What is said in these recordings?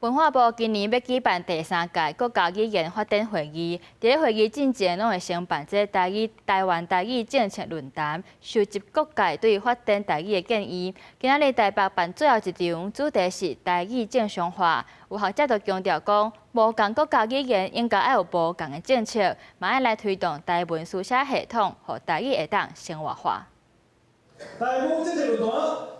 文化部今年要举办第3届国家语言发展会议，在会议进前拢会先办这台湾台语政策论坛，收集各界对发展台语的建议。今仔日台北办最后一场，主题是台语正常化。有学者就强调讲，无共国家语言应该要有无共的政策，嘛要来推动台文书写系统，互台语会当生活化。台语政策论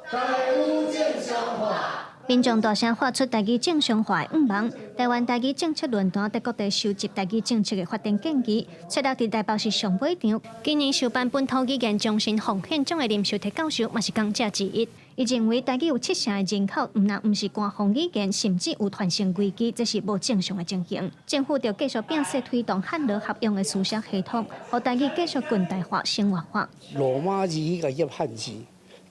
坛，台语正常化。 民众大声发出台语正常化的愿望。台湾台语政策论坛在各地收集台语政策的发展建议，设立伫台北市上尾场。今年首办本土语言中心洪宪章的林秀体教授，嘛是讲者之一。伊认为台语有7成的人口，毋是官方语言，甚至有传承危机，这是无正常的情形。政府要继续并势推动汉罗合用的书写系统，让台语继续近代化、生活化。罗马字迄个入汉字。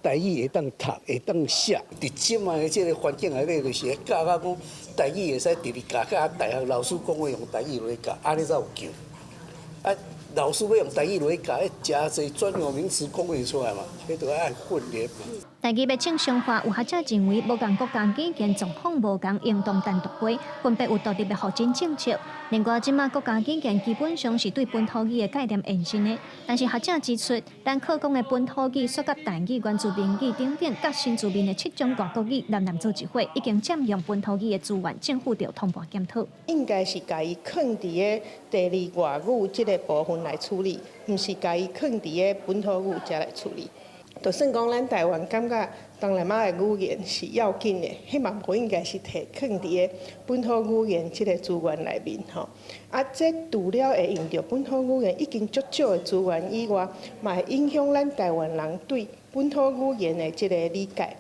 台语会当读，会当写。伫即卖的即个环境内底，就是教讲台语会使直直教，大学老师讲要用台语来教，安尼才有救。啊，老师要用台语来教，诚侪专有名词讲袂出来嘛，迄就爱训练。台语要正常化，有学者认为，无共国家语言状况无共，应当单独规，分别有独立的发展政策。另外，即马国家语言基本上是对本土语的概念延伸的，但是学者指出，咱可讲的本土语、涉及台语、原住民语等等甲新住民的7种外国语南做一伙，已经占用本土语的资源，政府要同步检讨。应该是家己放伫个第二外语这个部分来处理，毋是家己放伫个本土语才来处理。 就算讲咱台湾感觉东南亚的语言是要紧的，迄嘛无应该是摕放伫个本土语言即个资源内面吼。啊，这除了会用到本土语言已经足少的资源以外，嘛会影响咱台湾人对本土语言的即个理解。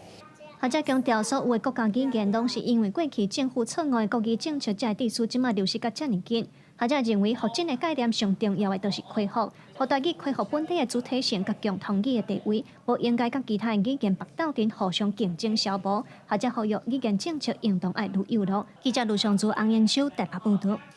学者强调，所有的国家语言拢是因为过去政府错误的国语政策，才会致使即马流失甲遮尔紧。学者认为，复振的概念上重要的就是恢复，互台语恢复本地的主体性甲共同语的地位，无应该甲其他的语言拔斗阵互相竞争消磨。学者呼吁语言政策应当爱如有路。记者卢尚珠、洪延修台北报道。